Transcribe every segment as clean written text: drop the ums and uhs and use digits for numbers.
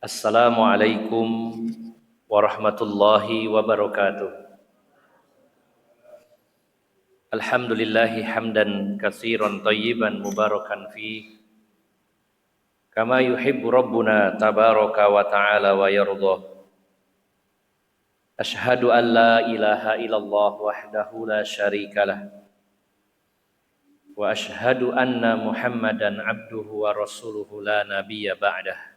Assalamualaikum warahmatullahi wabarakatuh. Alhamdulillahi hamdan katsiran thayyiban mubarakan fi kama yuhibbu rabbuna tabaraka wa ta'ala wa yarda. Ashhadu an la ilaha illallah wahdahu la syarikalah wa ashhadu anna Muhammadan abduhu wa rasuluhu la nabiyya ba'dah.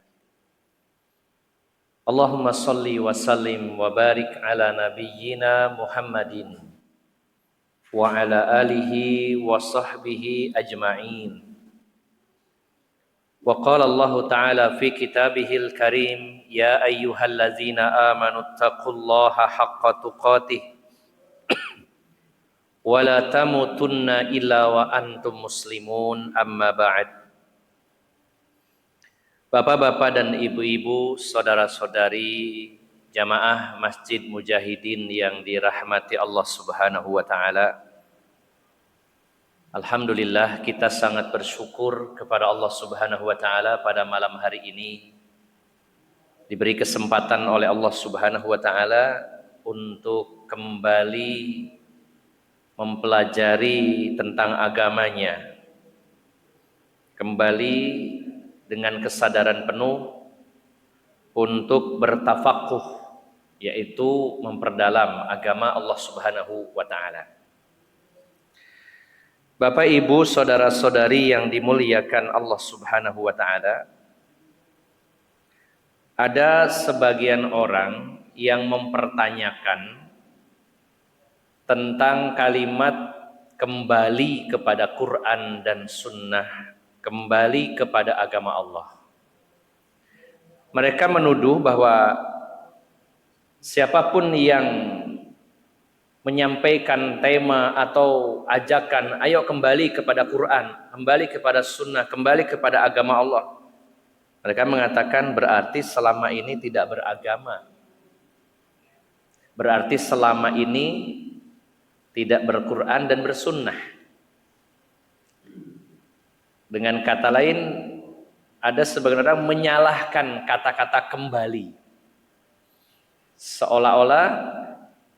Allahumma salli wa sallim wa barik ala nabiyyina Muhammadin wa ala alihi wa sahbihi ajma'in. Wa qala Allah ta'ala fi kitabihil karim, ya ayyuhallazina amanu taqullaha haqqa tuqatih wa la tamutunna illa wa antum muslimun, amma ba'd. Bapak-bapak dan ibu-ibu, saudara-saudari jamaah Masjid Mujahidin yang dirahmati Allah Subhanahu wa taala. Alhamdulillah, kita sangat bersyukur kepada Allah Subhanahu wa taala pada malam hari ini diberi kesempatan oleh Allah Subhanahu wa taala untuk kembali mempelajari tentang agamanya. Kembali dengan kesadaran penuh untuk bertafakuh, yaitu memperdalam agama Allah Subhanahu wa taala. Bapak, Ibu, saudara-saudari yang dimuliakan Allah Subhanahu wa taala, ada sebagian orang yang mempertanyakan tentang kalimat kembali kepada Quran dan Sunnah, kembali kepada agama Allah. Mereka menuduh bahwa siapapun yang menyampaikan tema atau ajakan, ayo kembali kepada Quran, kembali kepada Sunnah, kembali kepada agama Allah, mereka mengatakan berarti selama ini tidak beragama. Berarti selama ini tidak berquran dan bersunnah. Dengan kata lain, ada sebagian orang menyalahkan kata-kata kembali. Seolah-olah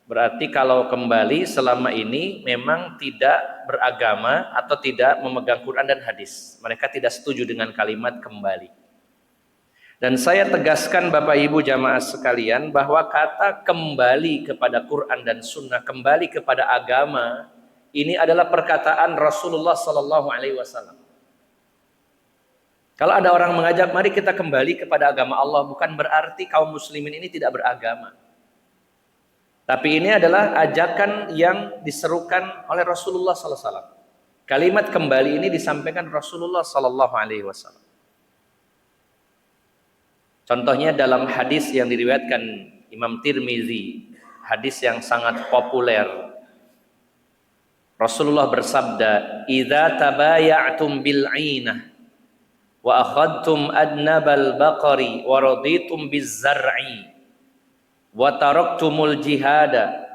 berarti kalau kembali selama ini memang tidak beragama atau tidak memegang Quran dan hadis. Mereka tidak setuju dengan kalimat kembali. Dan saya tegaskan Bapak Ibu jamaah sekalian bahwa kata kembali kepada Quran dan Sunnah, kembali kepada agama, ini adalah perkataan Rasulullah Sallallahu Alaihi Wasallam. Kalau ada orang mengajak, mari kita kembali kepada agama Allah, bukan berarti kaum muslimin ini tidak beragama. Tapi ini adalah ajakan yang diserukan oleh Rasulullah sallallahu alaihi wasallam. Kalimat kembali ini disampaikan Rasulullah sallallahu alaihi wasallam. Contohnya dalam hadis yang diriwayatkan Imam Tirmizi, hadis yang sangat populer. Rasulullah bersabda, "Idza tabaya'tum bil 'ainah wa akhadtum adnabal baqari wa raditum biz-zar'i wa taraktumul jihada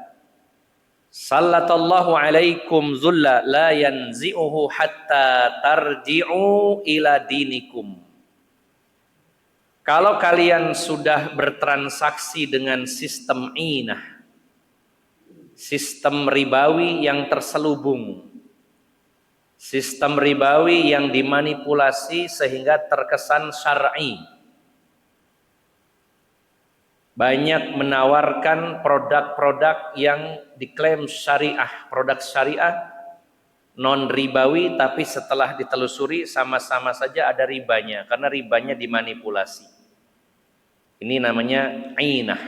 sallatallahu alaikum zulla la yanzi'uhu hatta tarji'u ila dinikum." Kalau kalian sudah bertransaksi dengan sistem inah, sistem ribawi yang terselubung, sistem ribawi yang dimanipulasi sehingga terkesan syar'i. Banyak menawarkan produk-produk yang diklaim syariah, produk syariah non ribawi, tapi setelah ditelusuri sama-sama saja ada ribanya, karena ribanya dimanipulasi. Ini namanya ainah.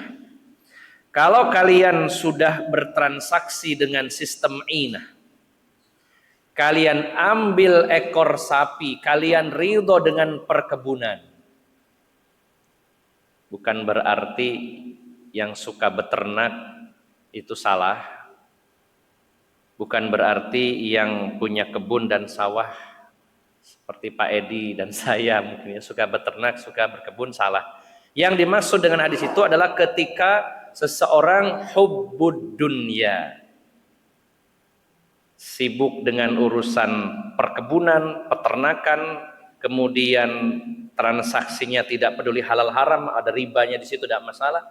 Kalau kalian sudah bertransaksi dengan sistem ainah, kalian ambil ekor sapi, kalian ridho dengan perkebunan. Bukan berarti yang suka beternak itu salah. Bukan berarti yang punya kebun dan sawah seperti Pak Edi dan saya mungkin suka beternak, suka berkebun salah. Yang dimaksud dengan hadis itu adalah ketika seseorang hubbud dunya, sibuk dengan urusan perkebunan, peternakan, kemudian transaksinya tidak peduli halal haram, ada ribanya di situ, tidak masalah.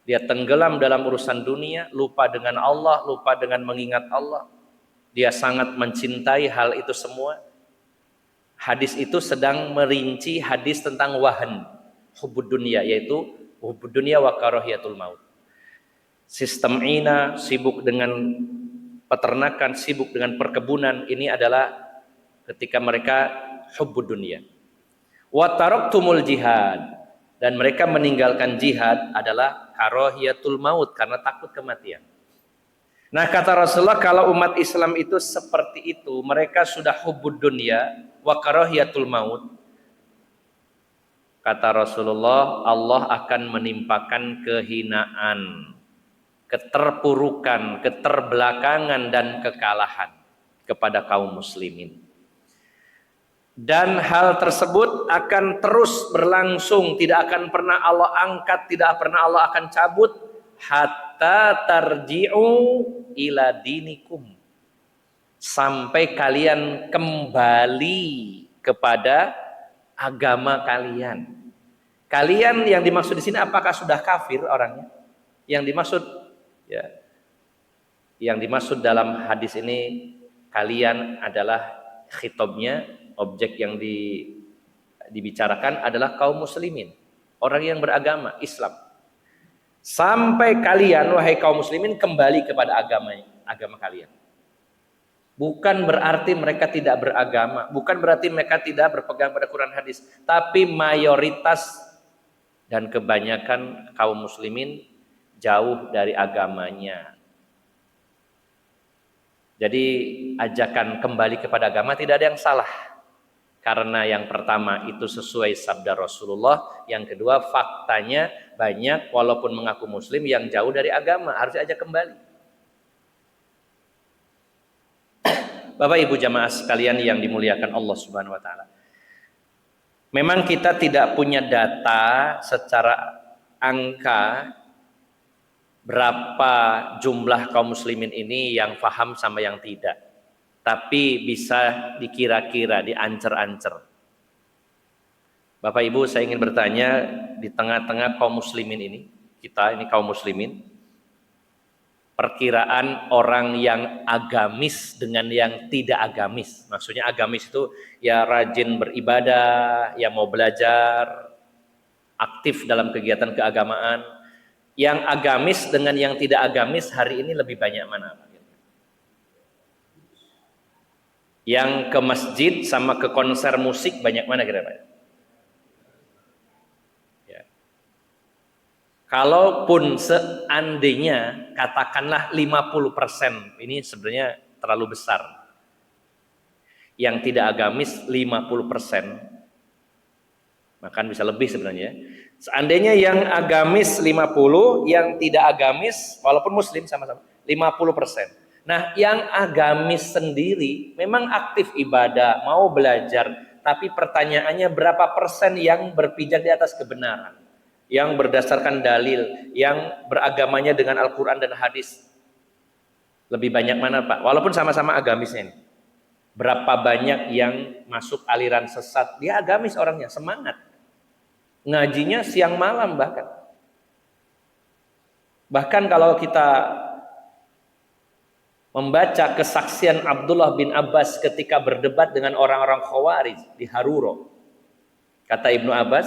Dia tenggelam dalam urusan dunia, lupa dengan Allah, lupa dengan mengingat Allah. Dia sangat mencintai hal itu semua. Hadis itu sedang merinci hadis tentang wahan, hubbud dunia, yaitu hubbud dunia wa karahiyatul maut. Sistem ina, sibuk dengan peternakan, sibuk dengan perkebunan, ini adalah ketika mereka hubbud dunia. Wa taraktumul jihad, dan mereka meninggalkan jihad adalah karahiyatul maut, karena takut kematian. Nah, kata Rasulullah, kalau umat Islam itu seperti itu, mereka sudah hubbud dunya wa karahiyatul maut, kata Rasulullah, Allah akan menimpakan kehinaan, keterpurukan, keterbelakangan, dan kekalahan kepada kaum muslimin. Dan hal tersebut akan terus berlangsung, tidak akan pernah Allah angkat, tidak pernah Allah akan cabut, hatta tarji'u ila dinikum, sampai kalian kembali kepada agama kalian. Kalian yang dimaksud di sini apakah sudah kafir orangnya? Yang dimaksud, ya, yang dimaksud dalam hadis ini kalian adalah khitabnya, objek yang dibicarakan adalah kaum muslimin, orang yang beragama Islam. Sampai kalian, wahai kaum muslimin, kembali kepada agama kalian. Bukan berarti mereka tidak beragama, bukan berarti mereka tidak berpegang pada Quran hadis, tapi mayoritas dan kebanyakan kaum muslimin jauh dari agamanya. Jadi ajakan kembali kepada agama tidak ada yang salah, karena yang pertama itu sesuai sabda Rasulullah, yang kedua faktanya banyak walaupun mengaku muslim yang jauh dari agama, harus ajak kembali. Bapak Ibu jamaah sekalian yang dimuliakan Allah Subhanahu wa taala. Memang kita tidak punya data secara angka berapa jumlah kaum muslimin ini yang paham sama yang tidak. Tapi bisa dikira-kira, diancer-ancer. Bapak Ibu, saya ingin bertanya, di tengah-tengah kaum muslimin ini, kita ini kaum muslimin, perkiraan orang yang agamis dengan yang tidak agamis. Maksudnya agamis itu ya rajin beribadah, ya mau belajar, aktif dalam kegiatan keagamaan. Yang agamis dengan yang tidak agamis hari ini lebih banyak mana? Yang ke masjid sama ke konser musik banyak mana kira-kira? Kalaupun seandainya katakanlah 50%, ini sebenarnya terlalu besar. Yang tidak agamis 50%, bahkan bisa lebih sebenarnya. Seandainya yang agamis 50, yang tidak agamis walaupun muslim sama-sama 50%. Nah, yang agamis sendiri memang aktif ibadah, mau belajar, tapi pertanyaannya berapa persen yang berpijak di atas kebenaran, yang berdasarkan dalil, yang beragamanya dengan Al-Quran dan hadis? Lebih banyak mana Pak? Walaupun sama-sama agamisnya ini. Berapa banyak yang masuk aliran sesat? Dia agamis orangnya, semangat. Ngajinya siang malam bahkan. Bahkan kalau kita membaca kesaksian Abdullah bin Abbas ketika berdebat dengan orang-orang Khawarij di Haruro. Kata Ibnu Abbas,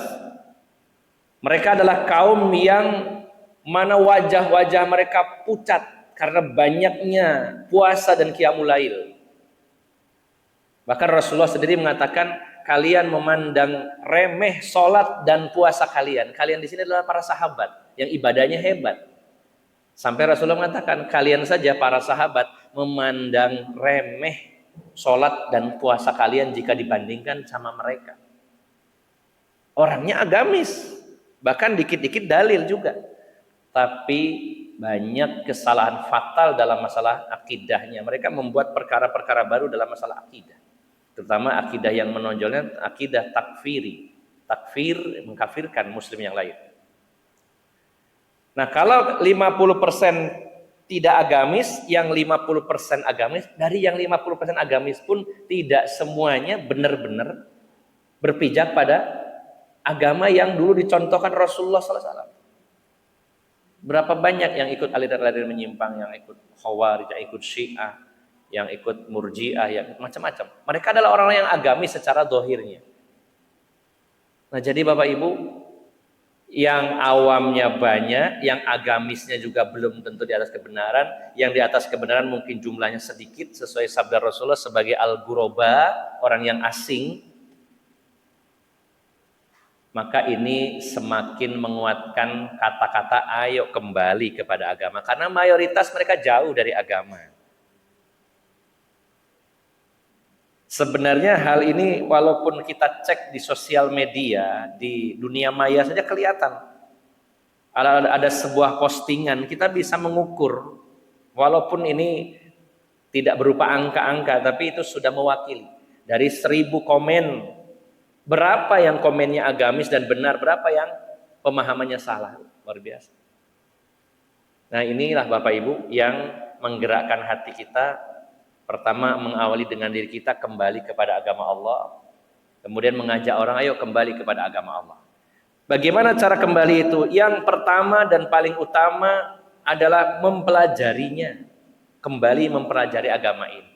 mereka adalah kaum yang mana wajah-wajah mereka pucat karena banyaknya puasa dan qiyamul lail. Bahkan Rasulullah sendiri mengatakan, kalian memandang remeh sholat dan puasa kalian. Kalian di sini adalah para sahabat yang ibadahnya hebat. Sampai Rasulullah mengatakan, kalian saja para sahabat memandang remeh sholat dan puasa kalian jika dibandingkan sama mereka. Orangnya agamis. Bahkan dikit-dikit dalil juga, tapi banyak kesalahan fatal dalam masalah akidahnya. Mereka membuat perkara-perkara baru dalam masalah akidah, terutama akidah yang menonjolnya akidah takfiri, takfir, mengkafirkan muslim yang lain. Nah, kalau 50% tidak agamis, yang 50% agamis, dari yang 50% agamis pun tidak semuanya benar-benar berpijak pada agama yang dulu dicontohkan Rasulullah SAW. Berapa banyak yang ikut aliran-aliran menyimpang, yang ikut Khawarij, yang ikut Syiah, yang ikut Murji'ah, yang macam-macam. Mereka adalah orang-orang yang agamis secara dohirnya. Nah, jadi Bapak Ibu, yang awamnya banyak, yang agamisnya juga belum tentu di atas kebenaran, yang di atas kebenaran mungkin jumlahnya sedikit sesuai sabda Rasulullah sebagai al-ghuraba, orang yang asing, maka ini semakin menguatkan kata-kata ayo kembali kepada agama, karena mayoritas mereka jauh dari agama. Sebenarnya hal ini walaupun kita cek di sosial media, di dunia maya saja kelihatan. Ada sebuah postingan, kita bisa mengukur, walaupun ini tidak berupa angka-angka, tapi itu sudah mewakili. Dari 1000 komen, berapa yang komennya agamis dan benar, berapa yang pemahamannya salah. Luar biasa. Nah, inilah Bapak Ibu yang menggerakkan hati kita. Pertama, mengawali dengan diri kita kembali kepada agama Allah. Kemudian mengajak orang, ayo kembali kepada agama Allah. Bagaimana cara kembali itu? Yang pertama dan paling utama adalah mempelajarinya. Kembali mempelajari agama ini.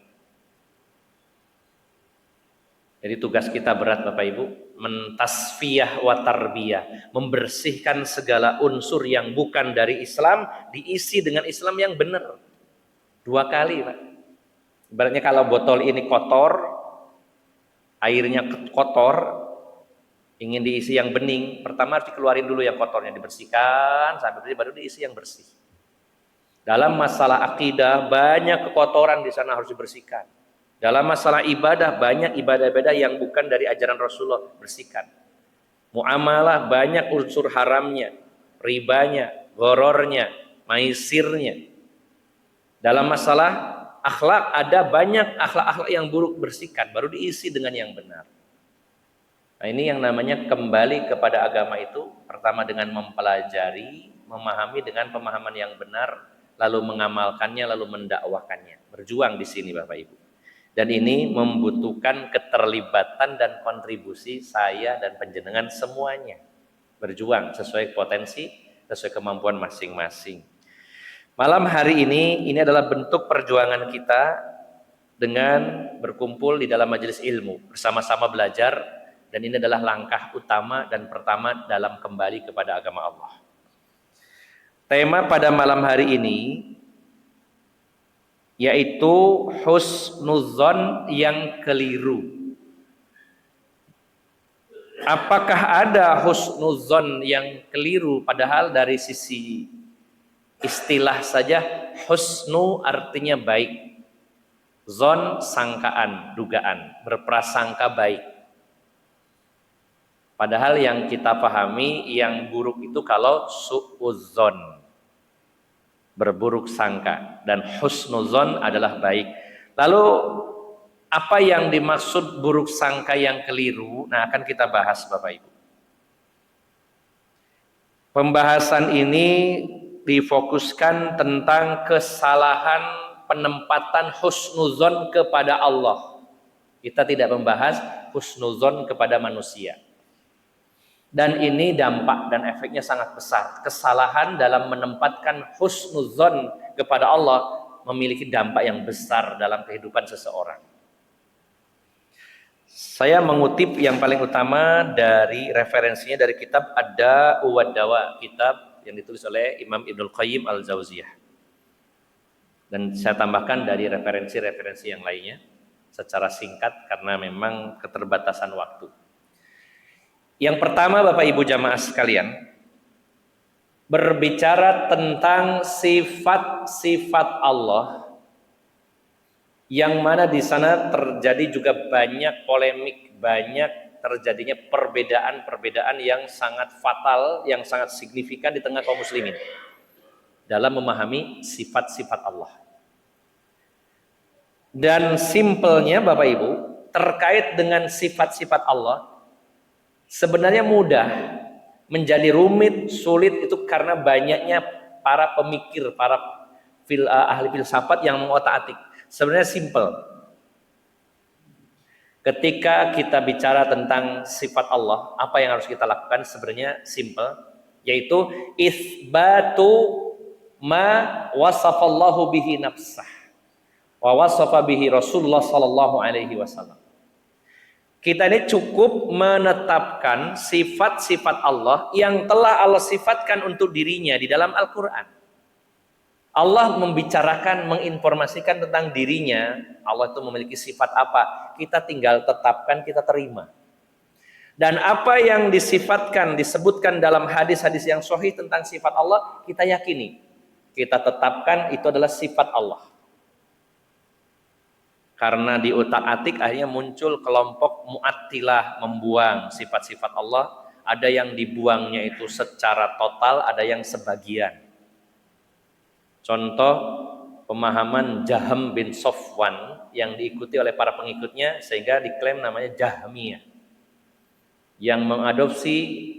Jadi tugas kita berat Bapak Ibu, mentasfiyah wa tarbiyah, membersihkan segala unsur yang bukan dari Islam, diisi dengan Islam yang benar. 2 kali Pak. Ibaratnya kalau botol ini kotor, airnya kotor, ingin diisi yang bening, pertama harus dikeluarin dulu yang kotornya, dibersihkan, sampai baru diisi yang bersih. Dalam masalah akidah, banyak kekotoran di sana harus dibersihkan. Dalam masalah ibadah, banyak ibadah-ibadah yang bukan dari ajaran Rasulullah, bersihkan. Muamalah, banyak unsur haramnya, ribanya, gorornya, maisirnya. Dalam masalah akhlak, ada banyak akhlak-akhlak yang buruk, bersihkan, baru diisi dengan yang benar. Nah, ini yang namanya kembali kepada agama itu, pertama dengan mempelajari, memahami dengan pemahaman yang benar, lalu mengamalkannya, lalu mendakwakannya. Berjuang di sini Bapak Ibu. Dan ini membutuhkan keterlibatan dan kontribusi saya dan panjenengan semuanya. Berjuang sesuai potensi, sesuai kemampuan masing-masing. Malam hari ini adalah bentuk perjuangan kita dengan berkumpul di dalam majelis ilmu, bersama-sama belajar, dan ini adalah langkah utama dan pertama dalam kembali kepada agama Allah. Tema pada malam hari ini yaitu husnuzon yang keliru. Apakah ada husnuzon yang keliru? Padahal dari sisi istilah saja, husnu artinya baik, zon sangkaan, dugaan, berprasangka baik. Padahal yang kita pahami yang buruk itu kalau su'uzzon, berburuk sangka, dan husnuzon adalah baik. Lalu apa yang dimaksud buruk sangka yang keliru? Nah, akan kita bahas Bapak Ibu. Pembahasan ini difokuskan tentang kesalahan penempatan husnuzon kepada Allah. Kita tidak membahas husnuzon kepada manusia. Dan ini dampak dan efeknya sangat besar. Kesalahan dalam menempatkan husnuzon kepada Allah memiliki dampak yang besar dalam kehidupan seseorang. Saya mengutip yang paling utama dari referensinya dari kitab Ad-Da' wa Dawa, kitab yang ditulis oleh Imam Ibnul Qayyim Al-Jauziyah. Dan saya tambahkan dari referensi-referensi yang lainnya secara singkat karena memang keterbatasan waktu. Yang pertama Bapak Ibu jamaah sekalian, berbicara tentang sifat-sifat Allah, yang mana di sana terjadi juga banyak polemik, banyak terjadinya perbedaan-perbedaan yang sangat fatal, yang sangat signifikan di tengah kaum muslimin dalam memahami sifat-sifat Allah. Dan simpelnya Bapak Ibu, terkait dengan sifat-sifat Allah, sebenarnya mudah, menjadi rumit, sulit itu karena banyaknya para pemikir, para ahli filsafat yang mengotak-atik. Sebenarnya simpel. Ketika kita bicara tentang sifat Allah, apa yang harus kita lakukan? Sebenarnya simple, yaitu isbatu ma wasafallahu bihi nafsah wa wasafa bihi Rasulullah sallallahu alaihi wasallam. Kita ini cukup menetapkan sifat-sifat Allah yang telah Allah sifatkan untuk dirinya di dalam Al-Qur'an. Allah membicarakan, menginformasikan tentang dirinya, Allah itu memiliki sifat apa, kita tinggal tetapkan, kita terima. Dan apa yang disifatkan, disebutkan dalam hadis-hadis yang sahih tentang sifat Allah, kita yakini, kita tetapkan itu adalah sifat Allah. Karena di utak-atik akhirnya muncul kelompok mu'attilah, membuang sifat-sifat Allah. Ada yang dibuangnya itu secara total, ada yang sebagian. Contoh pemahaman Jahm bin Safwan yang diikuti oleh para pengikutnya sehingga diklaim namanya Jahmiyah, yang mengadopsi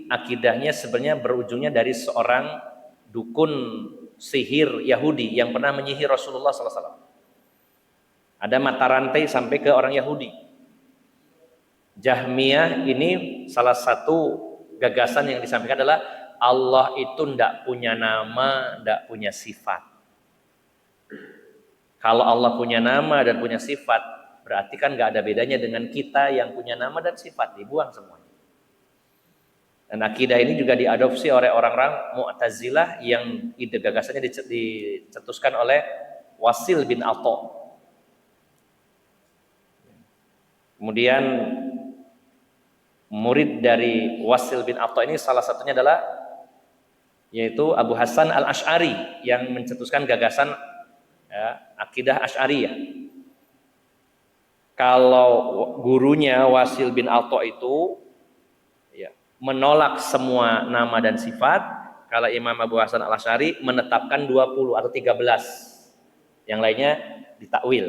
akidahnya sebenarnya berujungnya dari seorang dukun sihir Yahudi yang pernah menyihir Rasulullah SAW. Ada mata rantai sampai ke orang Yahudi. Jahmiyah ini salah satu gagasan yang disampaikan adalah Allah itu tidak punya nama, tidak punya sifat. Kalau Allah punya nama dan punya sifat, berarti kan nggak ada bedanya dengan kita yang punya nama dan sifat, dibuang semuanya. Dan akidah ini juga diadopsi oleh orang-orang Mu'tazilah yang ide gagasannya dicetuskan oleh Wasil bin Atha. Kemudian murid dari Wasil bin Atha ini salah satunya adalah yaitu Abu Hasan al-Ash'ari yang mencetuskan gagasan akidah Asy'ariyah. Kalau gurunya Wasil bin Atha itu menolak semua nama dan sifat, kalau Imam Abu Hasan al-Ash'ari menetapkan 20 atau 13. Yang lainnya ditakwil.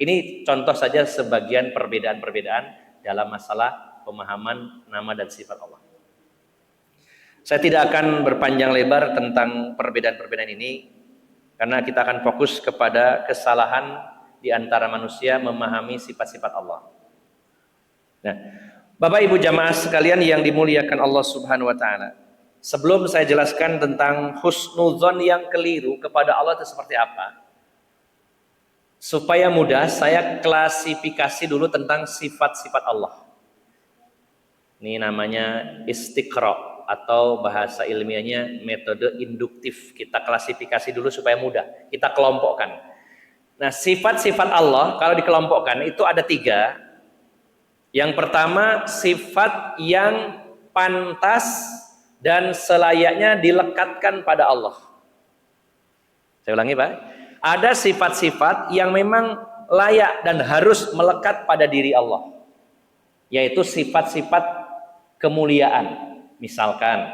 Ini contoh saja sebagian perbedaan-perbedaan dalam masalah pemahaman nama dan sifat Allah. Saya tidak akan berpanjang lebar tentang perbedaan-perbedaan ini, karena kita akan fokus kepada kesalahan di antara manusia memahami sifat-sifat Allah. Nah, Bapak Ibu jamaah sekalian yang dimuliakan Allah Subhanahu wa taala. Sebelum saya jelaskan tentang husnudzon yang keliru kepada Allah itu seperti apa, supaya mudah saya klasifikasi dulu tentang sifat-sifat Allah. Ini namanya istiqra' atau bahasa ilmiahnya metode induktif. Kita klasifikasi dulu supaya mudah. Kita kelompokkan. Nah, sifat-sifat Allah kalau dikelompokkan itu ada 3. Yang pertama, sifat yang pantas dan selayaknya dilekatkan pada Allah. Saya ulangi, Pak. Ada sifat-sifat yang memang layak dan harus melekat pada diri Allah, yaitu sifat-sifat kemuliaan. Misalkan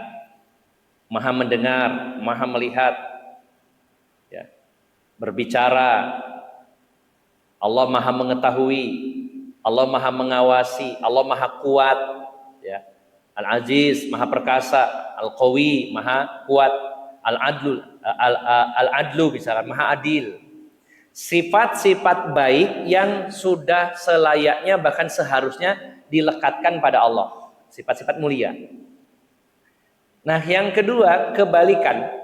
Maha mendengar, Maha melihat, ya, berbicara, Allah Maha mengetahui, Allah Maha mengawasi, Allah Maha kuat, ya. Al-Aziz, Maha perkasa, Al-Qawi, Maha kuat, Al-Adlu, misalkan Maha adil. Sifat-sifat baik yang sudah selayaknya bahkan seharusnya dilekatkan pada Allah, sifat-sifat mulia. Nah, yang kedua, kebalikan.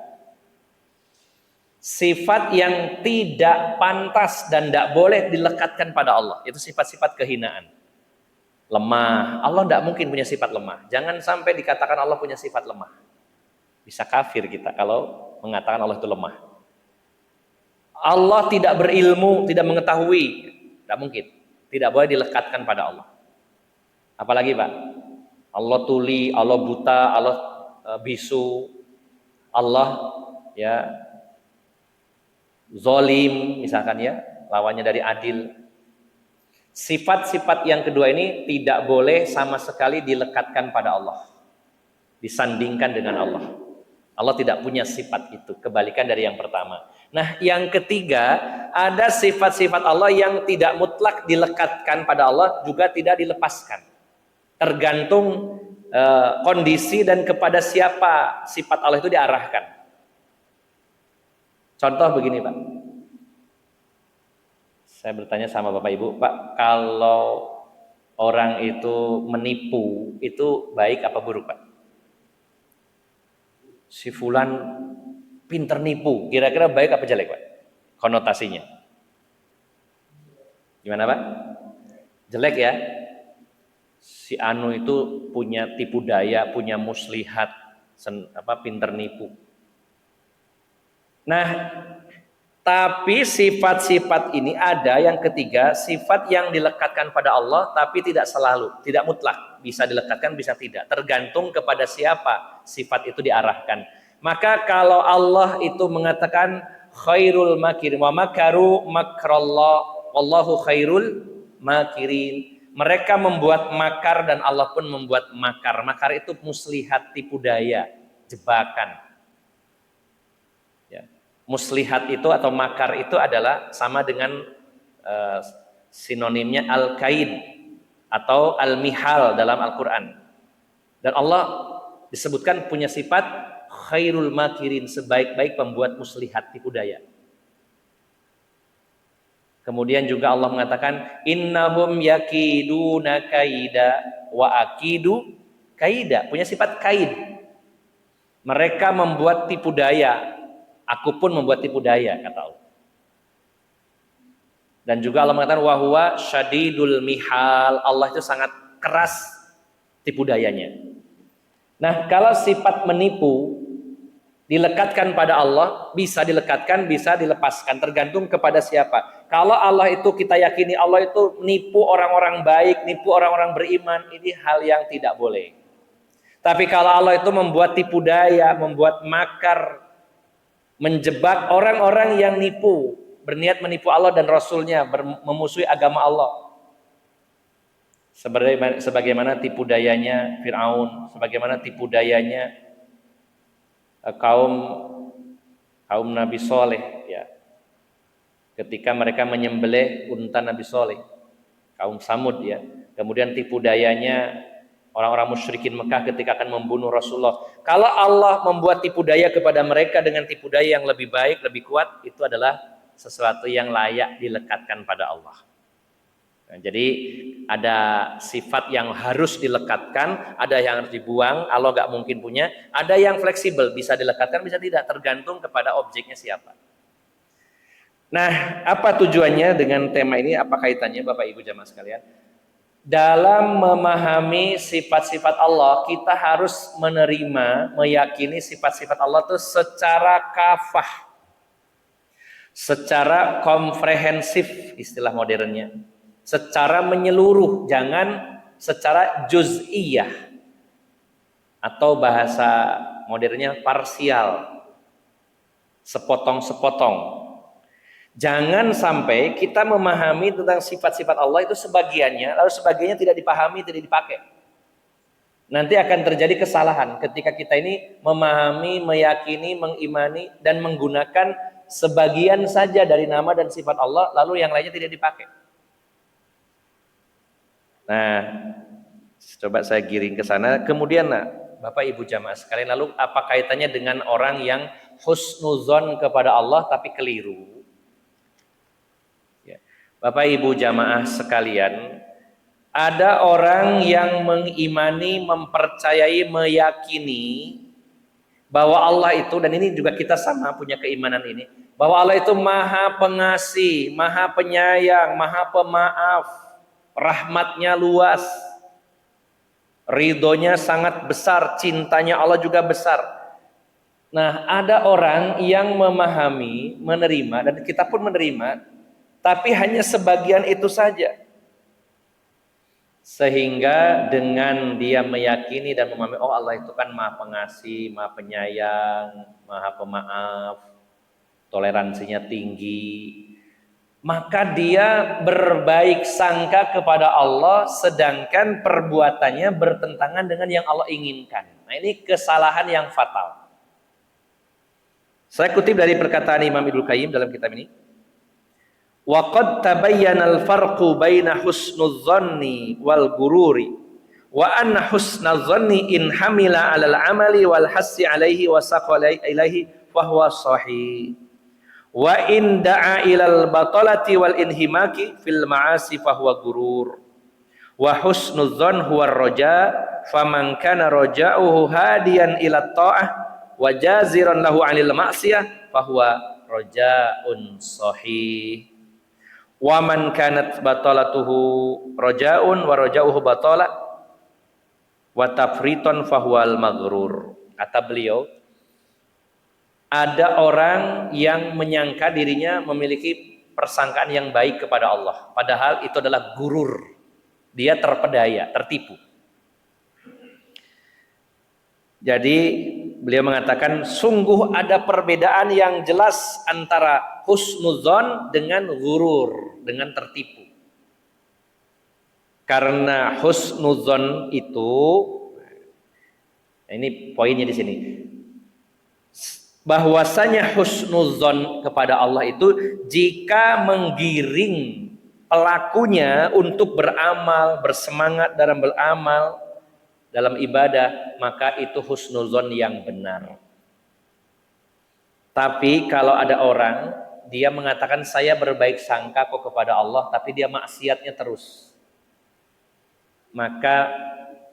Sifat yang tidak pantas dan tidak boleh dilekatkan pada Allah, itu sifat-sifat kehinaan. Lemah, Allah tidak mungkin punya sifat lemah. Jangan sampai dikatakan Allah punya sifat lemah. Bisa kafir kita kalau mengatakan Allah itu lemah. Allah tidak berilmu, tidak mengetahui, tidak mungkin. Tidak boleh dilekatkan pada Allah. Apalagi, Pak? Allah tuli, Allah buta, Allah bisu, Allah ya zolim misalkan, ya, lawannya dari adil. Sifat-sifat yang kedua ini tidak boleh sama sekali dilekatkan pada Allah, disandingkan dengan Allah. Allah tidak punya sifat itu, kebalikan dari yang pertama. Nah, yang ketiga, ada sifat-sifat Allah yang tidak mutlak dilekatkan pada Allah, juga tidak dilepaskan. Tergantung kondisi dan kepada siapa sifat Allah itu diarahkan. Contoh begini, Pak. Saya bertanya sama Bapak Ibu, Pak, kalau orang itu menipu itu baik apa buruk, Pak? Si fulan pinter nipu, kira-kira baik apa jelek, Pak? Konotasinya. Gimana, Pak? Jelek ya? Si anu itu punya tipu daya, punya muslihat, pinter nipu. Nah, tapi sifat-sifat ini ada yang ketiga, sifat yang dilekatkan pada Allah tapi tidak selalu, tidak mutlak, bisa dilekatkan bisa tidak, tergantung kepada siapa sifat itu diarahkan. Maka kalau Allah itu mengatakan khairul makirin wa makaru makrallah wallahu khairul makirin, mereka membuat makar dan Allah pun membuat makar. Makar itu muslihat, tipu daya, jebakan. Muslihat itu atau makar itu adalah sama dengan sinonimnya al-kaid atau al-mihal dalam Al-Quran. Dan Allah disebutkan punya sifat khairul makirin, sebaik-baik pembuat muslihat, tipu daya. Kemudian juga Allah mengatakan innahum yakiduna kaida wa akidu kaida, punya sifat kaid. Mereka membuat tipu daya, aku pun membuat tipu daya, kata Allah. Dan juga Allah mengatakan wa huwa syadidul mihal, Allah itu sangat keras tipu dayanya. Nah, kalau sifat menipu dilekatkan pada Allah, bisa dilekatkan, bisa dilepaskan, tergantung kepada siapa. Kalau Allah itu kita yakini Allah itu nipu orang-orang baik, nipu orang-orang beriman, ini hal yang tidak boleh. Tapi kalau Allah itu membuat tipu daya, membuat makar, menjebak orang-orang yang nipu, berniat menipu Allah dan Rasulnya, memusuhi agama Allah, sebagaimana tipu dayanya Fir'aun, sebagaimana tipu dayanya kaum Nabi Soleh, ya, ketika mereka menyembelih unta Nabi Soleh, kaum Samud, ya. Kemudian tipu dayanya orang-orang musyrikin Mekah ketika akan membunuh Rasulullah. Kalau Allah membuat tipu daya kepada mereka dengan tipu daya yang lebih baik, lebih kuat, itu adalah sesuatu yang layak dilekatkan pada Allah. Nah, jadi ada sifat yang harus dilekatkan, ada yang harus dibuang, Allah nggak mungkin punya. Ada yang fleksibel, bisa dilekatkan, bisa tidak, tergantung kepada objeknya siapa. Nah, apa tujuannya dengan tema ini? Apa kaitannya, Bapak Ibu jamaah sekalian? Dalam memahami sifat-sifat Allah, kita harus menerima, meyakini sifat-sifat Allah itu secara kafah, secara komprehensif, istilah modernnya, secara menyeluruh, jangan secara juz'iyah atau bahasa modernnya parsial, sepotong-sepotong. Jangan sampai kita memahami tentang sifat-sifat Allah itu sebagiannya, lalu sebagiannya tidak dipahami, tidak dipakai. Nanti akan terjadi kesalahan ketika kita ini memahami, meyakini, mengimani, dan menggunakan sebagian saja dari nama dan sifat Allah, lalu yang lainnya tidak dipakai. Nah, coba saya giring ke sana. Kemudian, Bapak Ibu jamaah sekalian, lalu apa kaitannya dengan orang yang husnuzon kepada Allah tapi keliru? Bapak Ibu jamaah sekalian, ada orang yang mengimani, mempercayai, meyakini bahwa Allah itu, dan ini juga kita sama punya keimanan ini, bahwa Allah itu maha pengasih, maha penyayang, maha pemaaf, rahmatnya luas, ridhonya sangat besar, cintanya Allah juga besar. Nah, ada orang yang memahami, menerima, dan kita pun menerima, tapi hanya sebagian itu saja. Sehingga dengan dia meyakini dan memahami, oh Allah itu kan maha pengasih, maha penyayang, maha pemaaf, toleransinya tinggi, maka dia berbaik sangka kepada Allah sedangkan perbuatannya bertentangan dengan yang Allah inginkan. Nah, ini kesalahan yang fatal. Saya kutip dari perkataan Imam Ibnu Qayyim dalam kitab ini. Wa qad tabayyana al-farqu baina husnudz dhanni wal gururi wa anna husnadz dhanni in hamila 'alal 'amali wal hassi 'alaihi wa saqala ilaihi fa huwa sahih wa in da'a ilal batalati wal inhimaki fil ma'asi fa huwa gurur Wa husnudzon huwa roja, faman kana roja'uhu hadiyan ila ta'ah wa jaziran lahu 'anil ma'siyah fahuwa rojaun sahih. Wa man kanat batalatuhu rojaun wa roja'uhu batala wa tafriton fahuwal maghrur. Kata beliau, ada orang yang menyangka dirinya memiliki persangkaan yang baik kepada Allah, padahal itu adalah gurur. Dia terpedaya, tertipu. Jadi beliau mengatakan sungguh ada perbedaan yang jelas antara husnudzon dengan gurur, dengan tertipu. Karena husnudzon itu, ini poinnya di sini, bahwasanya husnudzon kepada Allah itu jika menggiring pelakunya untuk beramal, bersemangat dalam beramal, dalam ibadah, maka itu husnuzon yang benar. Tapi kalau ada orang, dia mengatakan saya berbaik sangka kok kepada Allah, tapi dia maksiatnya terus, maka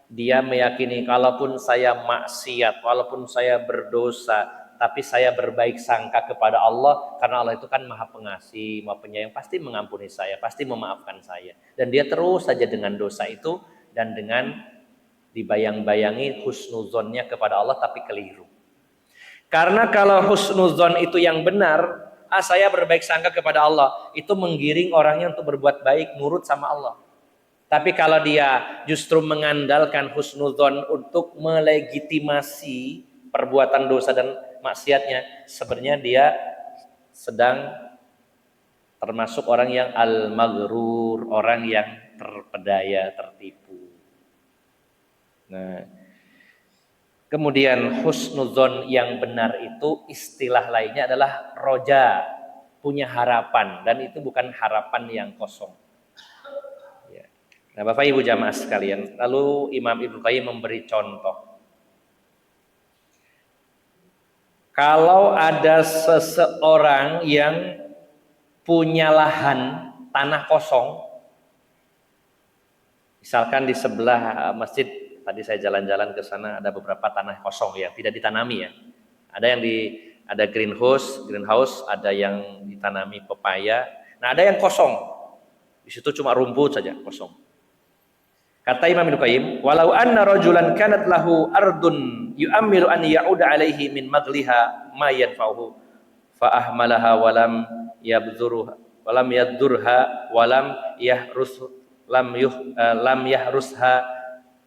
dia meyakini kalaupun saya maksiat, walaupun saya berdosa, tapi saya berbaik sangka kepada Allah, karena Allah itu kan maha pengasih, maha penyayang, pasti mengampuni saya, pasti memaafkan saya. Dan dia terus saja dengan dosa itu, dan dengan dibayang-bayangi husnuzonnya kepada Allah, tapi keliru. Karena kalau husnuzon itu yang benar, saya berbaik sangka kepada Allah, itu menggiring orangnya untuk berbuat baik, nurut sama Allah. Tapi kalau dia justru mengandalkan husnuzon untuk melegitimasi perbuatan dosa dan maksiatnya, sebenarnya dia sedang termasuk orang yang al-maghrur, orang yang terpedaya, tertipu. Nah, kemudian husnuzon yang benar itu istilah lainnya adalah roja, punya harapan, dan itu bukan harapan yang kosong. Ya. Nah, Bapak Ibu jamaah sekalian, lalu Imam Ibnu Qayyim memberi contoh. Kalau ada seseorang yang punya lahan tanah kosong, misalkan di sebelah masjid, tadi saya jalan-jalan ke sana ada beberapa tanah kosong ya, tidak ditanami ya. Ada yang ada greenhouse, ada yang ditanami pepaya. Nah, ada yang kosong. Di situ cuma rumput saja kosong. Kata Imam Ibnu Qayyim, walau anna rajulan kanat lahu ardun yu'ammiru an ya'uda alaihi min magliha ma yanfa'uhu fa ahmalaha walam yabzuruha walam yadurha walam yahrusha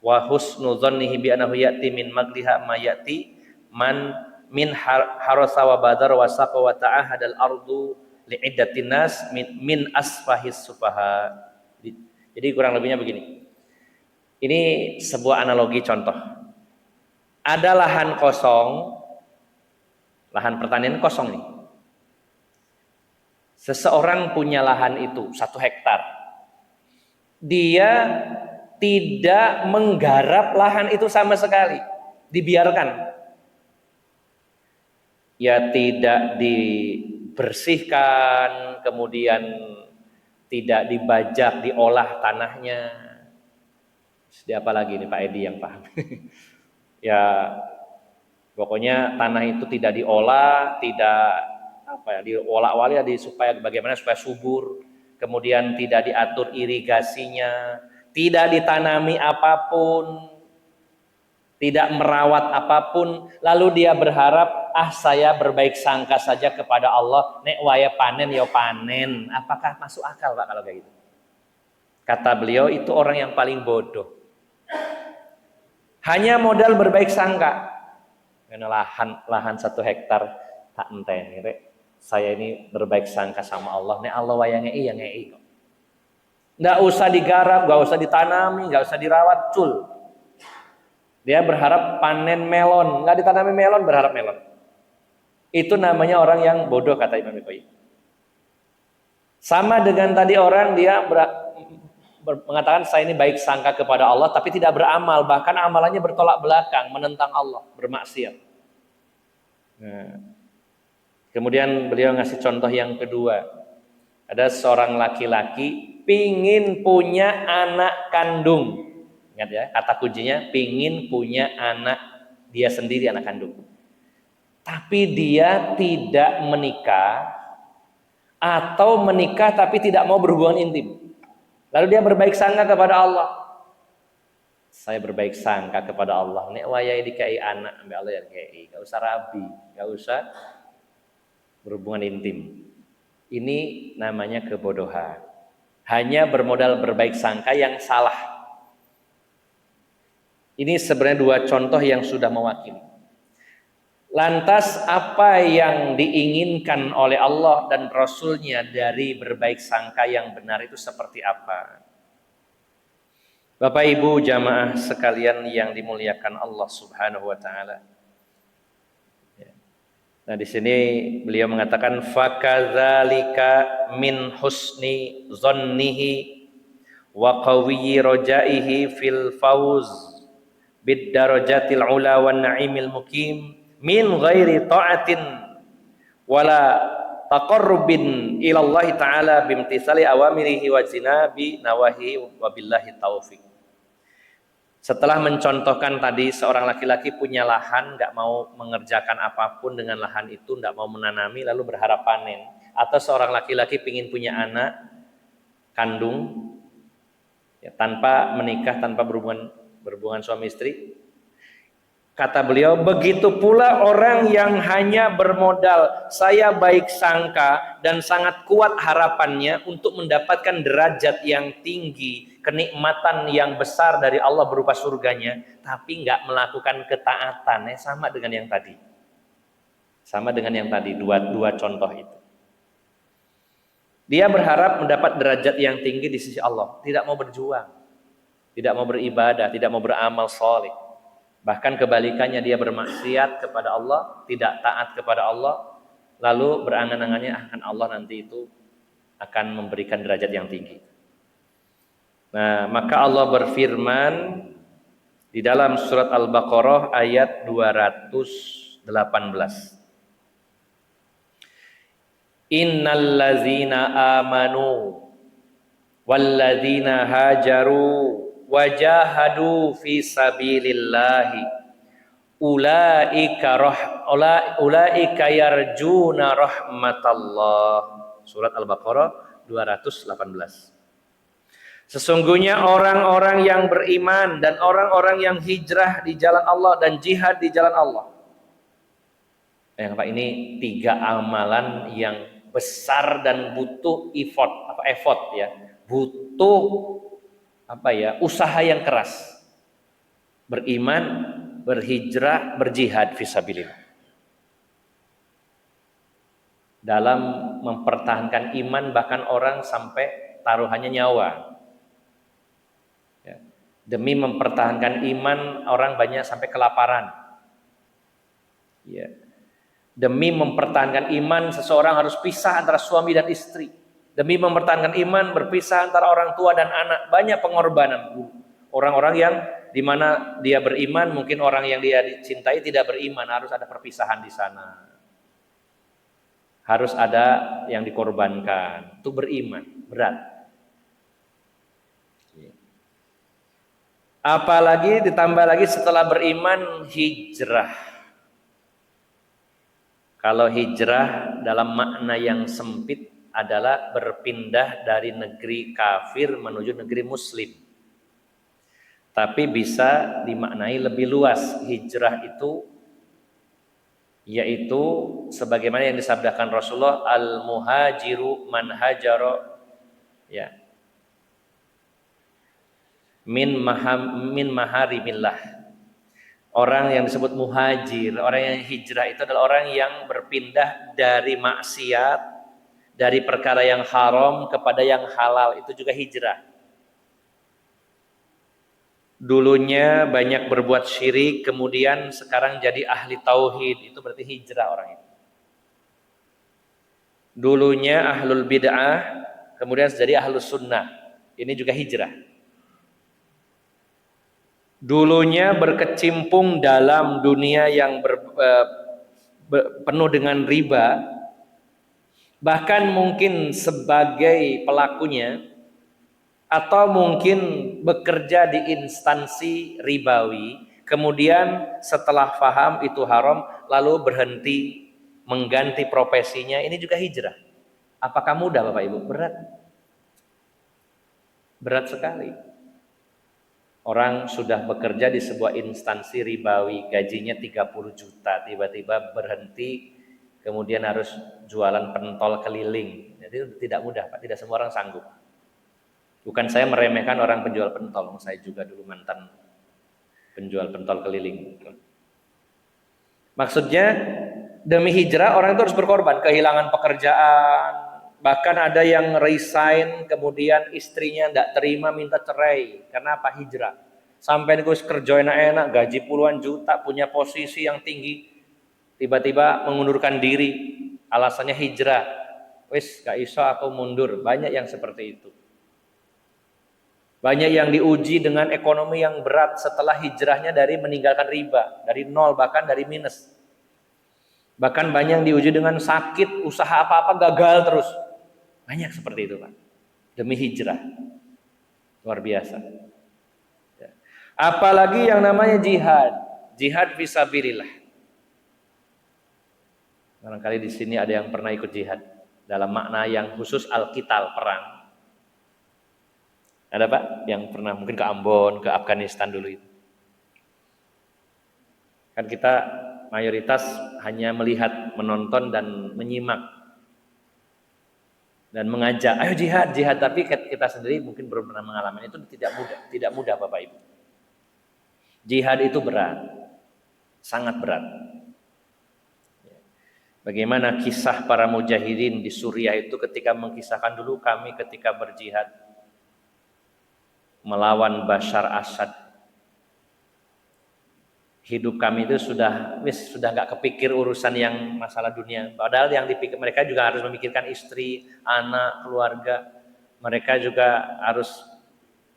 wa husnu dhannihi bi annahu ya'ti min magliha ma ya'ti man min harasa wa badar wa saqa wa ta'ahadal ardu li'iddatin nas min asfahis sufaha. Jadi kurang lebihnya begini. Ini sebuah analogi contoh. Ada lahan kosong, lahan pertanian kosong nih. Seseorang punya lahan itu 1 hektar. Dia tidak menggarap lahan itu sama sekali, dibiarkan. Ya tidak dibersihkan, kemudian tidak dibajak, diolah tanahnya. Di apa lagi nih Pak Edi yang paham? Ya pokoknya tanah itu tidak diolah, tidak diolah-olah supaya bagaimana supaya subur, kemudian tidak diatur irigasinya, tidak ditanami apapun, tidak merawat apapun, lalu dia berharap saya berbaik sangka saja kepada Allah, nek waya panen ya panen. Apakah masuk akal Pak kalau kayak gitu? Kata beliau itu orang yang paling bodoh. Hanya modal berbaik sangka. Karena lahan 1 hektar tak enteni rek. Saya ini berbaik sangka sama Allah. Nek Allah wayang ngei ya ngei kok. Enggak usah digarap, enggak usah ditanami, enggak usah dirawat, cul. Dia berharap panen melon, enggak ditanami melon berharap melon. Itu namanya orang yang bodoh kata Imam Ibnu Qayyim. Sama dengan tadi orang dia mengatakan saya ini baik sangka kepada Allah tapi tidak beramal, bahkan amalannya bertolak belakang, menentang Allah, bermaksiat. Nah, kemudian beliau ngasih contoh yang kedua. Ada seorang laki-laki pingin punya anak kandung. Ingat ya, kata kuncinya pingin punya anak dia sendiri, anak kandung. Tapi dia tidak menikah, atau menikah tapi tidak mau berhubungan intim. Lalu dia berbaik sangka kepada Allah. Saya berbaik sangka kepada Allah. Nek wayai dikai anak, ambil Allah yang kei. Gak usah rabi, gak usah berhubungan intim. Ini namanya kebodohan. Hanya bermodal berbaik sangka yang salah. Ini sebenarnya dua contoh yang sudah mewakili. Lantas apa yang diinginkan oleh Allah dan Rasul-Nya dari berbaik sangka yang benar itu seperti apa? Bapak Ibu jamaah sekalian yang dimuliakan Allah Subhanahu wa taala. Nah, di sini beliau mengatakan fakadzalika min husni dzannihi wa qawiyyi rajaihi fil fawz bid darajatil ula wan na'imil muqim min ghairi ta'atin wala taqarrubin ilallahi ta'ala bimtisali awamirihi wa jinabi nawahi wa billahi taufiq. Setelah mencontohkan tadi seorang laki-laki punya lahan, nggak mau mengerjakan apapun dengan lahan itu, nggak mau menanami lalu berharap panen, atau seorang laki-laki ingin punya anak kandung ya, tanpa menikah, tanpa berhubungan suami istri. Kata beliau, begitu pula orang yang hanya bermodal saya baik sangka dan sangat kuat harapannya untuk mendapatkan derajat yang tinggi, kenikmatan yang besar dari Allah berupa surganya, tapi nggak melakukan ketaatan, sama dengan yang tadi. Sama dengan yang tadi, dua contoh itu. Dia berharap mendapat derajat yang tinggi di sisi Allah, tidak mau berjuang, tidak mau beribadah, tidak mau beramal soleh. Bahkan kebalikannya, dia bermaksiat kepada Allah, tidak taat kepada Allah, lalu berangan-angannya akan Allah nanti itu akan memberikan derajat yang tinggi. Nah, maka Allah berfirman di dalam surat Al-Baqarah ayat 218. Innallazina amanu wallazina hajaru wajahadu fi sabilillahi ulaika yarjuna rahmatallah. Surat Al-Baqarah 218. Sesungguhnya orang-orang yang beriman dan orang-orang yang hijrah di jalan Allah dan jihad di jalan Allah. Pak, ini 3 amalan yang besar dan butuh effort ya. Butuh usaha yang keras. Beriman, berhijrah, berjihad fisabilillah. Dalam mempertahankan iman, bahkan orang sampai taruhannya nyawa. Ya. Demi mempertahankan iman, orang banyak sampai kelaparan. Ya. Demi mempertahankan iman, seseorang harus pisah antara suami dan istri. Demi mempertahankan iman, berpisah antara orang tua dan anak. Banyak pengorbanan. Orang-orang yang dimana dia beriman, mungkin orang yang dia cintai tidak beriman, harus ada perpisahan di sana. Harus ada yang dikorbankan. Itu beriman, berat. Apalagi ditambah lagi setelah beriman, hijrah. Kalau hijrah dalam makna yang sempit adalah berpindah dari negeri kafir menuju negeri muslim. Tapi bisa dimaknai lebih luas. Hijrah itu yaitu sebagaimana yang disabdakan Rasulullah, al-muhajiru man hajara ya min maharimillah. Orang yang disebut muhajir, orang yang hijrah itu adalah orang yang berpindah dari maksiat, dari perkara yang haram kepada yang halal, itu juga hijrah. Dulunya banyak berbuat syirik, kemudian sekarang jadi ahli tauhid, itu berarti hijrah orang itu. Dulunya ahlul bid'ah, kemudian jadi ahlus sunnah, ini juga hijrah. Dulunya berkecimpung dalam dunia yang penuh dengan riba, bahkan mungkin sebagai pelakunya, Atau mungkin bekerja di instansi ribawi, kemudian setelah paham itu haram, lalu berhenti mengganti profesinya, ini juga hijrah. Apakah mudah Bapak Ibu? Berat. Berat sekali. Orang sudah bekerja di sebuah instansi ribawi, gajinya 30 juta, tiba-tiba berhenti, kemudian harus jualan pentol keliling. Jadi tidak mudah Pak, tidak semua orang sanggup. Bukan saya meremehkan orang penjual pentol, saya juga dulu mantan penjual pentol keliling. Maksudnya demi hijrah orang itu harus berkorban, kehilangan pekerjaan, bahkan ada yang resign, kemudian istrinya tidak terima minta cerai. Karena apa? Hijrah. Sampai gue kerja enak-enak, gaji puluhan juta, punya posisi yang tinggi, tiba-tiba mengundurkan diri, alasannya hijrah. Wis gak iso aku mundur. Banyak yang seperti itu. Banyak yang diuji dengan ekonomi yang berat setelah hijrahnya dari meninggalkan riba, dari nol bahkan dari minus. Bahkan banyak yang diuji dengan sakit, usaha apa-apa gagal terus. Banyak seperti itu Pak. Demi hijrah. Luar biasa. Ya. Apalagi yang namanya jihad. Jihad fisabilillah. Barangkali di sini ada yang pernah ikut jihad dalam makna yang khusus al-qital, perang. Ada Pak yang pernah mungkin ke Ambon, ke Afghanistan dulu itu. Kan kita mayoritas hanya melihat, menonton dan menyimak dan mengajak, ayo jihad, jihad. Tapi kita sendiri mungkin belum pernah mengalami itu, tidak mudah Bapak Ibu. Jihad itu berat, sangat berat. Bagaimana kisah para mujahidin di Suriah itu ketika mengisahkan dulu kami ketika berjihad melawan Bashar Assad, hidup kami itu sudah nggak kepikir urusan yang masalah dunia. Padahal yang dipikir mereka juga harus memikirkan istri, anak, keluarga. Mereka juga harus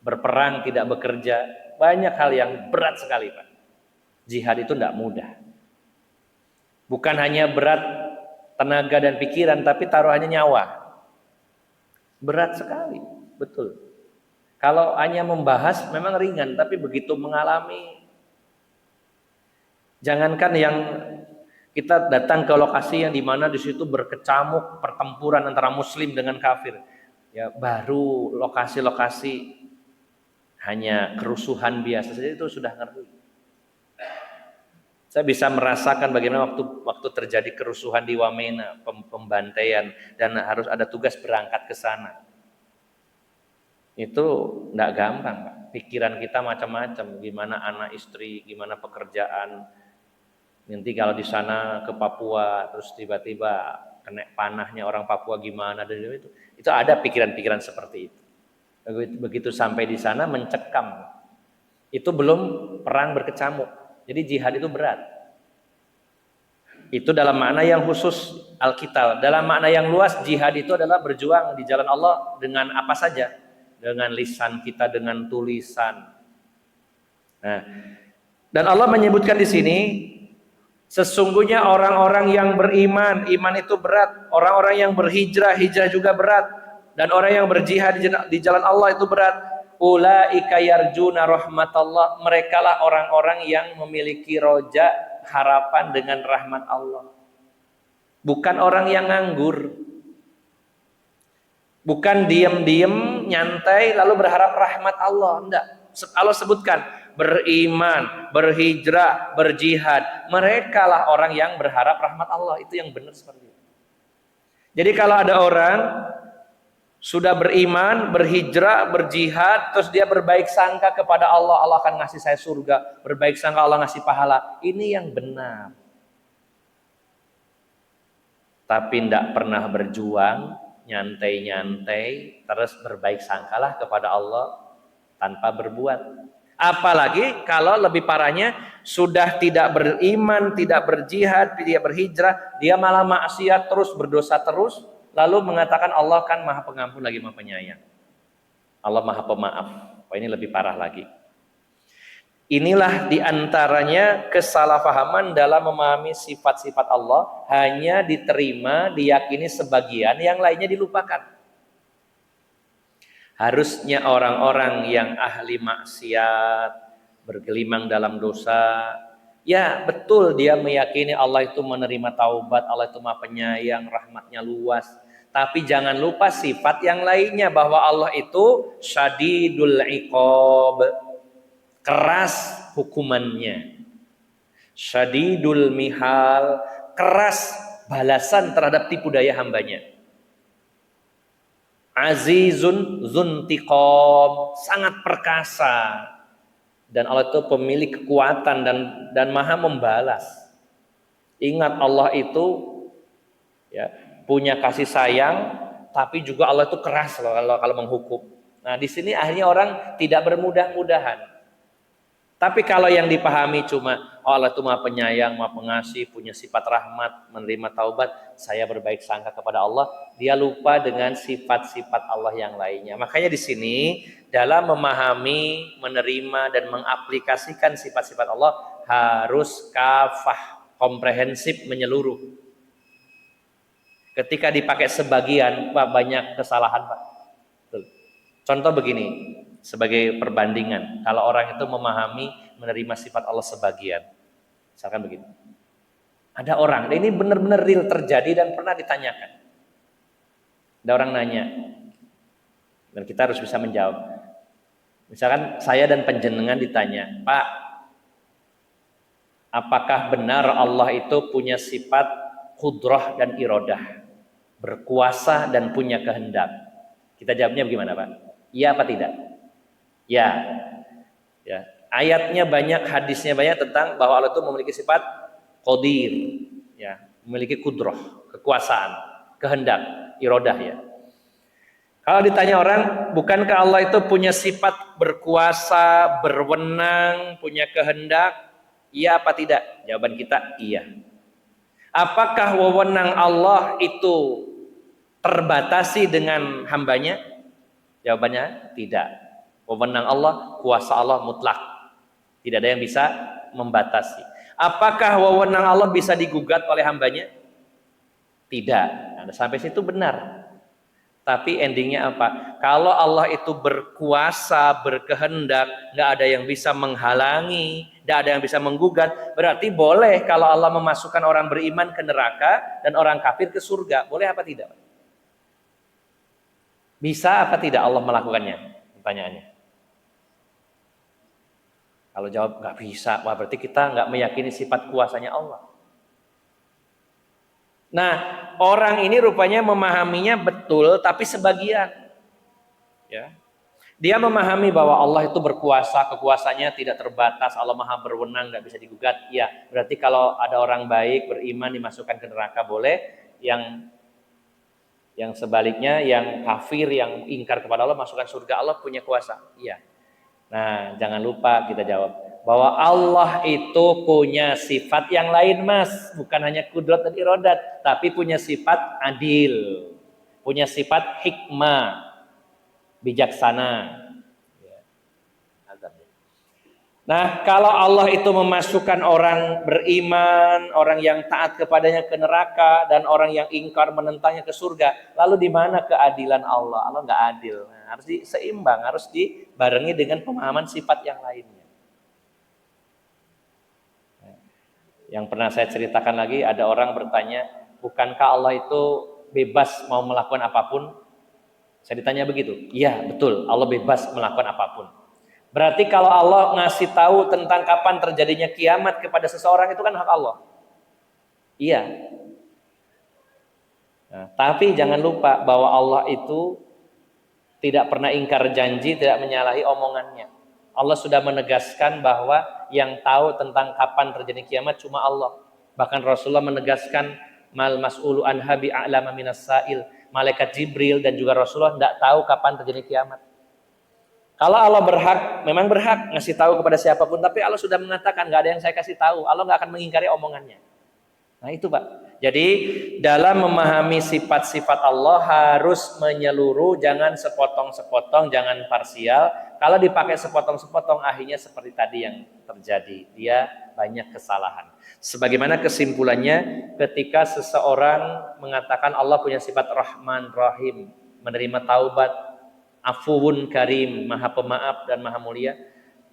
berperang, tidak bekerja. Banyak hal yang berat sekali Pak. Jihad itu tidak mudah. Bukan hanya berat tenaga dan pikiran, tapi taruhannya nyawa. Berat sekali, betul. Kalau hanya membahas memang ringan, tapi begitu mengalami, jangankan yang kita datang ke lokasi yang dimana di situ berkecamuk pertempuran antara Muslim dengan kafir, ya baru lokasi-lokasi hanya kerusuhan biasa saja itu sudah ngeri. Saya bisa merasakan bagaimana waktu terjadi kerusuhan di Wamena, pembantaian, dan harus ada tugas berangkat ke sana. Itu enggak gampang Pak. Pikiran kita macam-macam, gimana anak istri, gimana pekerjaan. Nanti kalau di sana ke Papua terus tiba-tiba kena panahnya orang Papua gimana, dan itu ada pikiran-pikiran seperti itu. Begitu sampai di sana mencekam. Itu belum perang berkecamuk. Jadi jihad itu berat. Itu dalam makna yang khusus al-qital. Dalam makna yang luas jihad itu adalah berjuang di jalan Allah dengan apa saja. Dengan lisan kita, dengan tulisan. Nah, dan Allah menyebutkan di sini, sesungguhnya orang-orang yang beriman, iman itu berat. Orang-orang yang berhijrah, hijrah juga berat. Dan orang yang berjihad di jalan Allah itu berat. Ulaika yarjuna rahmatallah. Merekalah orang-orang yang memiliki roja, harapan dengan rahmat Allah. Bukan orang yang nganggur. Bukan diam-diam, nyantai, lalu berharap rahmat Allah. Enggak. Allah sebutkan, beriman, berhijrah, berjihad. Mereka lah orang yang berharap rahmat Allah. Itu yang benar seperti itu. Jadi kalau ada orang sudah beriman, berhijrah, berjihad, terus dia berbaik sangka kepada Allah, Allah akan ngasih saya surga. Berbaik sangka Allah ngasih pahala. Ini yang benar. Tapi tidak pernah berjuang, nyantai-nyantai, terus berbaik sangkalah kepada Allah tanpa berbuat. Apalagi kalau lebih parahnya sudah tidak beriman, tidak berjihad, tidak berhijrah, dia malah maksiat terus, berdosa terus, lalu mengatakan Allah kan Maha Pengampun lagi Maha Penyayang. Allah Maha Pemaaf. Oh, ini lebih parah lagi. Inilah diantaranya kesalahpahaman dalam memahami sifat-sifat Allah, hanya diterima, diyakini sebagian, yang lainnya dilupakan. Harusnya orang-orang yang ahli maksiat, bergelimang dalam dosa, ya betul dia meyakini Allah itu menerima taubat, Allah itu Maha Penyayang, rahmatnya luas. Tapi jangan lupa sifat yang lainnya, bahwa Allah itu syadidul iqab, keras hukumannya. Syadidul mihal, keras balasan terhadap tipu daya hambanya. Azizun zuntiqom, sangat perkasa, dan Allah itu pemilik kekuatan dan maha membalas. Ingat, Allah itu ya punya kasih sayang, tapi juga Allah itu keras loh kalau menghukum. Nah, di sini akhirnya orang tidak bermudah-mudahan. Tapi kalau yang dipahami cuma Allah itu Maha Penyayang, Maha Pengasih, punya sifat rahmat, menerima taubat, saya berbaik sangka kepada Allah, dia lupa dengan sifat-sifat Allah yang lainnya. Makanya di sini dalam memahami, menerima dan mengaplikasikan sifat-sifat Allah harus kafah, komprehensif, menyeluruh. Ketika dipakai sebagian, Pak, banyak kesalahan, Pak. Contoh begini, sebagai perbandingan, kalau orang itu memahami, menerima sifat Allah sebagian, misalkan begini, ada orang, ini benar-benar real terjadi dan pernah ditanyakan, ada orang nanya dan kita harus bisa menjawab. Misalkan saya dan panjenengan ditanya, Pak, apakah benar Allah itu punya sifat qudrah dan iradah, berkuasa dan punya kehendak? Kita jawabnya bagaimana, Pak? Iya apa tidak? Ya, ya. Ayatnya banyak, hadisnya banyak tentang bahwa Allah itu memiliki sifat qadir, ya, memiliki kudrah, kekuasaan, kehendak, iradah, ya. Kalau ditanya orang, bukankah Allah itu punya sifat berkuasa, berwenang, punya kehendak? Iya apa tidak? Jawaban kita iya. Apakah wewenang Allah itu terbatasi dengan hambanya? Jawabannya tidak. Wewenang Allah, kuasa Allah mutlak. Tidak ada yang bisa membatasi. Apakah wewenang Allah bisa digugat oleh hambanya? Tidak. Nah, sampai situ benar. Tapi endingnya apa? Kalau Allah itu berkuasa, berkehendak, nggak ada yang bisa menghalangi, nggak ada yang bisa menggugat, berarti boleh kalau Allah memasukkan orang beriman ke neraka dan orang kafir ke surga. Boleh apa tidak? Bisa apa tidak Allah melakukannya? Pertanyaannya. Kalau jawab nggak bisa, wah berarti kita nggak meyakini sifat kuasanya Allah. Nah, orang ini rupanya memahaminya betul, tapi sebagian. Ya, dia memahami bahwa Allah itu berkuasa, kekuasaannya tidak terbatas, Allah maha berwenang, nggak bisa digugat. Ya, berarti kalau ada orang baik beriman dimasukkan ke neraka boleh. Yang sebaliknya, yang kafir, yang ingkar kepada Allah masukkan surga, Allah punya kuasa. Iya. Nah, jangan lupa kita jawab bahwa Allah itu punya sifat yang lain, Mas, bukan hanya kudrat dan iradat, tapi punya sifat adil, punya sifat hikmah, bijaksana. Nah, kalau Allah itu memasukkan orang beriman, orang yang taat kepadanya ke neraka, dan orang yang ingkar menentangnya ke surga, lalu di mana keadilan Allah? Allah nggak adil. Nah, harus seimbang, harus dibarengi dengan pemahaman sifat yang lainnya. Yang pernah saya ceritakan lagi, ada orang bertanya, bukankah Allah itu bebas mau melakukan apapun? Saya ditanya begitu. Iya, betul, Allah bebas melakukan apapun. Berarti kalau Allah ngasih tahu tentang kapan terjadinya kiamat kepada seseorang, itu kan hak Allah. Iya. Nah, tapi jangan lupa bahwa Allah itu tidak pernah ingkar janji, tidak menyalahi omongannya. Allah sudah menegaskan bahwa yang tahu tentang kapan terjadi kiamat cuma Allah. Bahkan Rasulullah menegaskan, mal mas'ulu anha bi'a'lama minas sa'il. Malaikat Jibril dan juga Rasulullah tidak tahu kapan terjadi kiamat. Kalau Allah berhak, memang berhak ngasih tahu kepada siapapun, tapi Allah sudah mengatakan nggak ada yang saya kasih tahu. Allah nggak akan mengingkari omongannya. Nah itu, Pak. Jadi dalam memahami sifat-sifat Allah harus menyeluruh, jangan sepotong-sepotong, jangan parsial. Kalau dipakai sepotong-sepotong, akhirnya seperti tadi yang terjadi. Dia banyak kesalahan. Sebagaimana kesimpulannya, ketika seseorang mengatakan Allah punya sifat Rahman, Rahim, menerima taubat, afuwun karim, maha pemaaf dan maha mulia.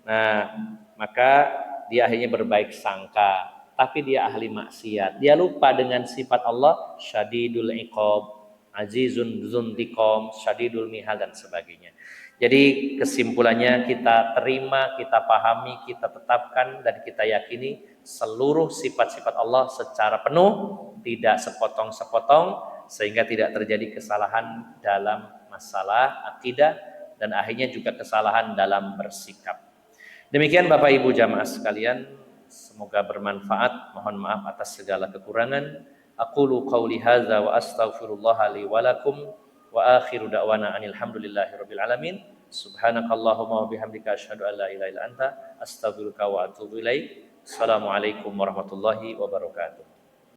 Nah, maka dia akhirnya berbaik sangka, tapi dia ahli maksiat. Dia lupa dengan sifat Allah, syadidul iqab, azizun dzuntiqam, syadidul mihal dan sebagainya. Jadi kesimpulannya kita terima, kita pahami, kita tetapkan dan kita yakini seluruh sifat-sifat Allah secara penuh, tidak sepotong-sepotong, sehingga tidak terjadi kesalahan dalam masalah akidah dan akhirnya juga kesalahan dalam bersikap. Demikian Bapak Ibu jamaah sekalian, semoga bermanfaat. Mohon maaf atas segala kekurangan. Aqulu qauli hadza wa astaghfirullah li wa lakum wa akhiru da'wana anil hamdulillahirabbil alamin. Subhanakallahumma wa bihamdika asyhadu an la ilaha illa anta astaghfiruka wa atubu ilaik. Assalamualaikum warahmatullahi wabarakatuh.